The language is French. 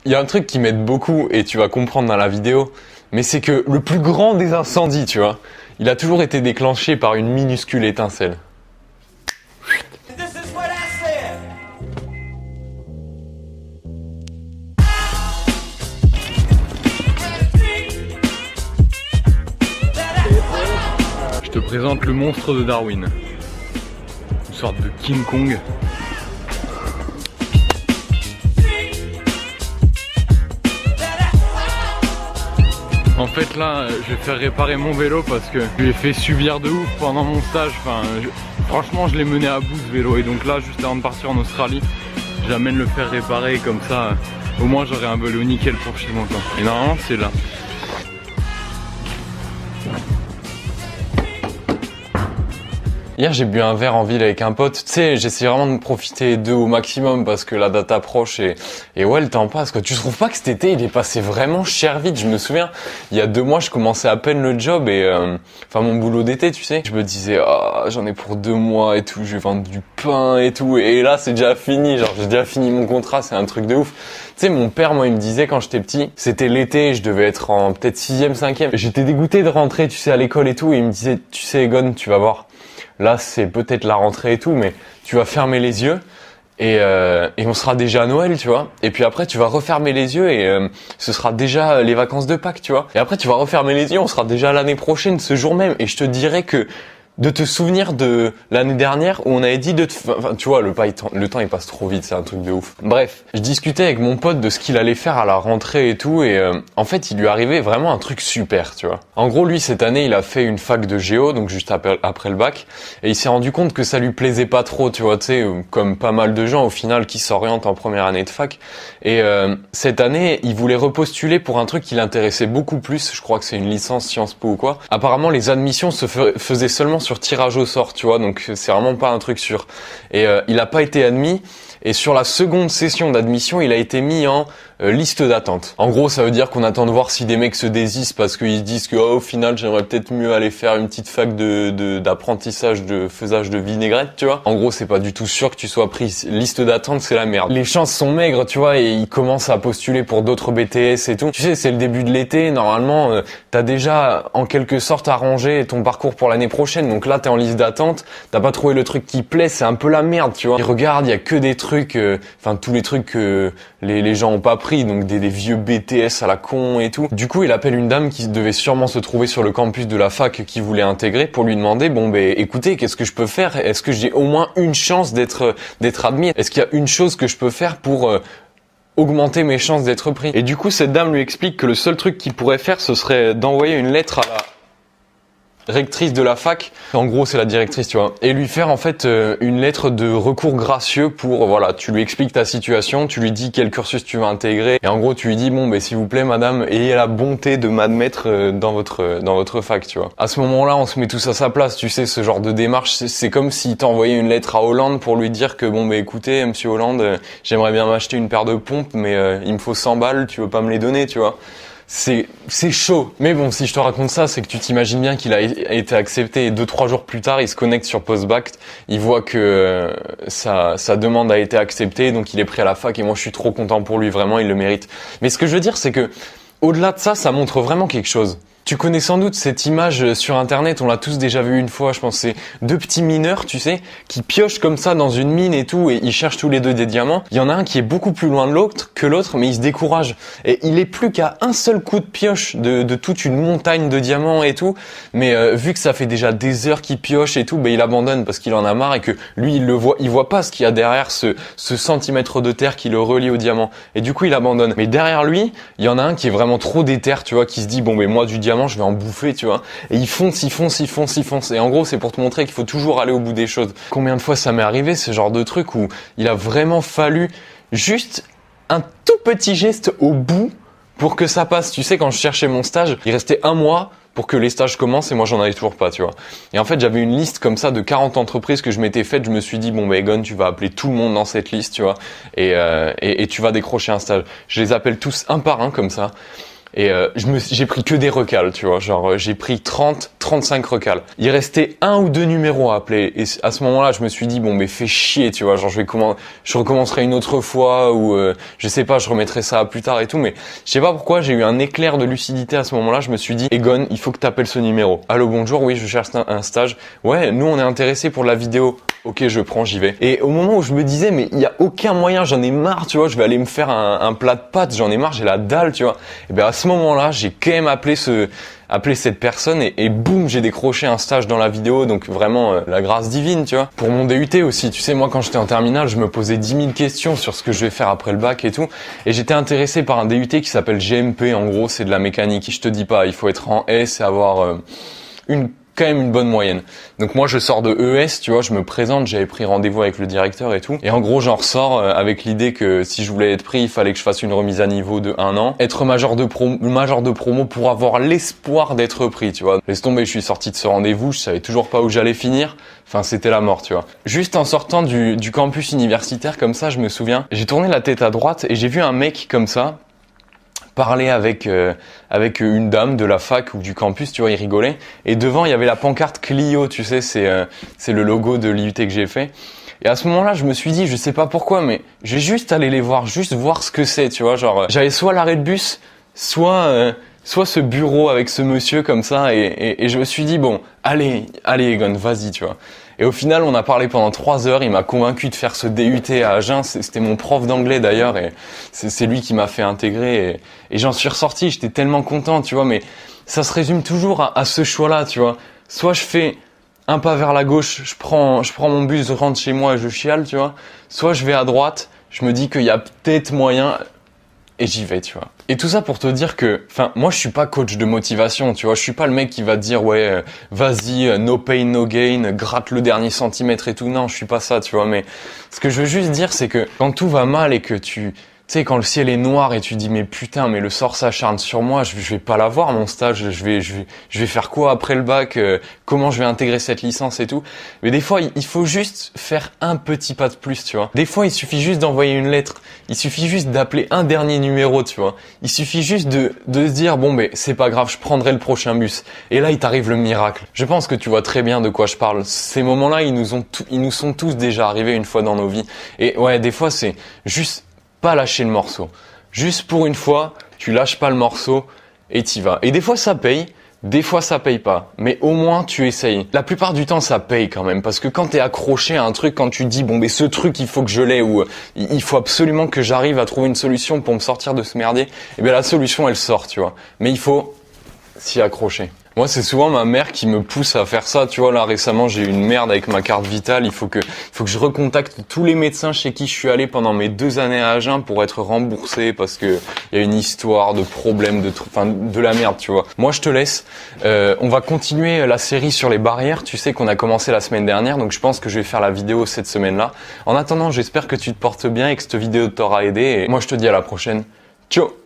Il y a un truc qui m'aide beaucoup et tu vas comprendre dans la vidéo, mais c'est que le plus grand des incendies, tu vois, il a toujours été déclenché par une minuscule étincelle. Je te présente le monstre de Darwin. Une sorte de King Kong. En fait là, je vais faire réparer mon vélo parce que je lui ai fait subir de ouf pendant mon stage. Enfin, franchement, je l'ai mené à bout ce vélo. Et donc là, juste avant de partir en Australie, j'amène le faire réparer. Comme ça, au moins j'aurai un vélo nickel pour chez moi. Et normalement, c'est là. Hier j'ai bu un verre en ville avec un pote, tu sais, j'essaie vraiment de profiter d'eux au maximum parce que la date approche et ouais, le temps passe quoi. Tu trouves pas que cet été il est passé vraiment cher vite? Je me souviens, il y a 2 mois je commençais à peine le job et enfin mon boulot d'été, tu sais. Je me disais j'en ai pour 2 mois et tout, je vais vendre du pain et tout, et là c'est déjà fini, genre j'ai déjà fini mon contrat, c'est un truc de ouf. Tu sais, mon père, moi, il me disait quand j'étais petit, c'était l'été, je devais être en peut-être 6e, 5e. J'étais dégoûté de rentrer, tu sais, à l'école et tout, et il me disait, tu sais, Egon, tu vas voir. Là, c'est peut-être la rentrée et tout, mais tu vas fermer les yeux et on sera déjà à Noël, tu vois. Et puis après, tu vas refermer les yeux et ce sera déjà les vacances de Pâques, tu vois. Et après, tu vas refermer les yeux, on sera déjà l'année prochaine, ce jour même. Et je te dirais que de te souvenir de l'année dernière où on avait dit de te... Enfin, tu vois, le temps il passe trop vite, c'est un truc de ouf. Bref, je discutais avec mon pote de ce qu'il allait faire à la rentrée et tout, et en fait, il lui arrivait vraiment un truc super, tu vois. En gros, lui, cette année, il a fait une fac de géo, donc juste après le bac, et il s'est rendu compte que ça lui plaisait pas trop, tu vois, tu sais, comme pas mal de gens, au final, qui s'orientent en première année de fac. Et cette année, il voulait repostuler pour un truc qui l'intéressait beaucoup plus, je crois que c'est une licence Sciences Po ou quoi. Apparemment, les admissions se faisaient seulement sur tirage au sort, tu vois, donc c'est vraiment pas un truc sûr. Et il a pas été admis, et sur la seconde session d'admission, il a été mis en liste d'attente. En gros, ça veut dire qu'on attend de voir si des mecs se désistent parce qu'ils disent que au final, j'aimerais peut-être mieux aller faire une petite fac d'apprentissage de faisage de vinaigrette, tu vois. En gros, c'est pas du tout sûr que tu sois pris. Liste d'attente, c'est la merde. Les chances sont maigres, tu vois, et ils commencent à postuler pour d'autres BTS et tout. Tu sais, c'est le début de l'été, normalement, t'as déjà en quelque sorte arrangé ton parcours pour l'année prochaine. Donc là, t'es en liste d'attente, t'as pas trouvé le truc qui plaît, c'est un peu la merde, tu vois. Ils regardent, il y a que des trucs, enfin tous les trucs que les gens ont pas pris, donc des vieux BTS à la con et tout. Du coup, il appelle une dame qui devait sûrement se trouver sur le campus de la fac qui voulait intégrer pour lui demander, bon ben écoutez, qu'est-ce que je peux faire? Est-ce que j'ai au moins une chance d'être admis? Est-ce qu'il y a une chose que je peux faire pour augmenter mes chances d'être pris? Et du coup, cette dame lui explique que le seul truc qu'il pourrait faire, ce serait d'envoyer une lettre à la rectrice de la fac, en gros c'est la directrice, tu vois, et lui faire en fait une lettre de recours gracieux pour, voilà, tu lui expliques ta situation, tu lui dis quel cursus tu vas intégrer, et en gros tu lui dis, bon ben s'il vous plaît madame, ayez la bonté de m'admettre dans votre fac, tu vois. À ce moment-là, on se met tous à sa place, tu sais, ce genre de démarche, c'est comme si t'envoyais une lettre à Hollande pour lui dire que, bon ben écoutez, monsieur Hollande, j'aimerais bien m'acheter une paire de pompes, mais il me faut 100 balles, tu veux pas me les donner, tu vois. C'est chaud. Mais bon, si je te raconte ça, c'est que tu t'imagines bien qu'il a été accepté et 2-3 jours plus tard, il se connecte sur Postbac, il voit que sa demande a été acceptée, donc il est pris à la fac et moi je suis trop content pour lui, vraiment, il le mérite. Mais ce que je veux dire, c'est que au-delà de ça, ça montre vraiment quelque chose. Tu connais sans doute cette image sur internet, on l'a tous déjà vu une fois, je pense, c'est 2 petits mineurs, tu sais, qui piochent comme ça dans une mine et tout, et ils cherchent tous les 2 des diamants. Il y en a un qui est beaucoup plus loin de l'autre que l'autre, mais il se décourage. Et il est plus qu'à un seul coup de pioche de toute une montagne de diamants et tout, mais vu que ça fait déjà des heures qu'il pioche et tout, ben il abandonne parce qu'il en a marre et que lui il voit pas ce qu'il y a derrière ce centimètre de terre qui le relie au diamant. Et du coup il abandonne. Mais derrière lui, il y en a un qui est vraiment trop déter, tu vois, qui se dit, bon ben moi du diamant je vais en bouffer, tu vois. Et il fonce. Et en gros, c'est pour te montrer qu'il faut toujours aller au bout des choses. Combien de fois ça m'est arrivé, ce genre de truc où il a vraiment fallu juste un tout petit geste au bout pour que ça passe. Tu sais, quand je cherchais mon stage, il restait 1 mois pour que les stages commencent et moi j'en avais toujours pas, tu vois. Et en fait, j'avais une liste comme ça de 40 entreprises que je m'étais faite. Je me suis dit, bon bah Egon, tu vas appeler tout le monde dans cette liste, tu vois. Et tu vas décrocher un stage. Je les appelle tous un par un comme ça. Et j'ai pris que des recals, tu vois, genre j'ai pris 35 recals. Il restait 1 ou 2 numéros à appeler et à ce moment-là, je me suis dit bon mais fais chier, tu vois, genre je recommencerai une autre fois ou je sais pas, je remettrai ça plus tard et tout, mais je sais pas pourquoi, j'ai eu un éclair de lucidité à ce moment-là, je me suis dit Egon, il faut que t'appelles ce numéro. Allô, bonjour, oui, je cherche un stage. Ouais, nous on est intéressés pour la vidéo. Ok, je prends, j'y vais. Et au moment où je me disais, mais il y a aucun moyen, j'en ai marre, tu vois, je vais aller me faire un plat de pâtes, j'en ai marre, j'ai la dalle, tu vois. Et ben à ce moment-là, j'ai quand même appelé cette personne et boum, j'ai décroché un stage dans la vidéo, donc vraiment la grâce divine, tu vois. Pour mon DUT aussi, tu sais, moi quand j'étais en terminale, je me posais 10 000 questions sur ce que je vais faire après le bac et tout, et j'étais intéressé par un DUT qui s'appelle GMP, en gros, c'est de la mécanique. Je te dis pas, il faut être en S et avoir quand même une bonne moyenne. Donc moi je sors de ES, tu vois, je me présente, j'avais pris rendez-vous avec le directeur et tout. Et en gros j'en ressors avec l'idée que si je voulais être pris, il fallait que je fasse une remise à niveau de 1 an. Être major de promo pour avoir l'espoir d'être pris, tu vois. Laisse tomber, je suis sorti de ce rendez-vous, je savais toujours pas où j'allais finir. Enfin c'était la mort, tu vois. Juste en sortant du campus universitaire comme ça, je me souviens, j'ai tourné la tête à droite et j'ai vu un mec comme ça parler avec une dame de la fac ou du campus, tu vois, il rigolait. Et devant, il y avait la pancarte Clio, tu sais, c'est le logo de l'IUT que j'ai fait. Et à ce moment-là, je me suis dit, je sais pas pourquoi, mais je vais juste aller les voir, juste voir ce que c'est, tu vois, genre j'avais soit l'arrêt de bus, soit ce bureau avec ce monsieur comme ça, et je me suis dit bon, allez Egon, vas-y, tu vois. Et au final, on a parlé pendant 3 heures. Il m'a convaincu de faire ce DUT à Agen. C'était mon prof d'anglais d'ailleurs, et c'est lui qui m'a fait intégrer. Et j'en suis ressorti. J'étais tellement content, tu vois. Mais ça se résume toujours à ce choix-là, tu vois. Soit je fais un pas vers la gauche, je prends mon bus, je rentre chez moi et je chiale, tu vois. Soit je vais à droite, je me dis qu'il y a peut-être moyen. Et j'y vais, tu vois. Et tout ça pour te dire que, enfin, moi je suis pas coach de motivation, tu vois. Je suis pas le mec qui va te dire ouais, vas-y, no pain no gain, gratte le dernier centimètre et tout. Non, je suis pas ça, tu vois. Mais ce que je veux juste dire, c'est que quand tout va mal et que tu sais, quand le ciel est noir et tu dis mais putain, mais le sort s'acharne sur moi, je vais pas l'avoir mon stage, je vais faire quoi après le bac, comment je vais intégrer cette licence et tout. Mais des fois, il faut juste faire un petit pas de plus, tu vois. Des fois, il suffit juste d'envoyer une lettre, il suffit juste d'appeler un dernier numéro, tu vois. Il suffit juste de se dire bon ben c'est pas grave, je prendrai le prochain bus. Et là, il t'arrive le miracle. Je pense que tu vois très bien de quoi je parle. Ces moments-là, ils nous sont tous déjà arrivés une fois dans nos vies. Et ouais, des fois, c'est juste pas lâcher le morceau. Juste pour une fois, tu lâches pas le morceau et t'y vas. Et des fois ça paye, des fois ça paye pas. Mais au moins tu essayes. La plupart du temps ça paye quand même. Parce que quand t'es accroché à un truc, quand tu dis bon mais ce truc il faut que je l'ai ou il faut absolument que j'arrive à trouver une solution pour me sortir de ce merdier, et bien la solution elle sort, tu vois. Mais il faut s'y accrocher. Moi, c'est souvent ma mère qui me pousse à faire ça. Tu vois, là, récemment, j'ai eu une merde avec ma carte vitale. Il faut que je recontacte tous les médecins chez qui je suis allé pendant mes 2 années à Agen pour être remboursé parce que il y a une histoire de problème, de la merde, tu vois. Moi, je te laisse. On va continuer la série sur les barrières. Tu sais qu'on a commencé la semaine dernière, donc je pense que je vais faire la vidéo cette semaine-là. En attendant, j'espère que tu te portes bien et que cette vidéo t'aura aidé. Et moi, je te dis à la prochaine. Ciao!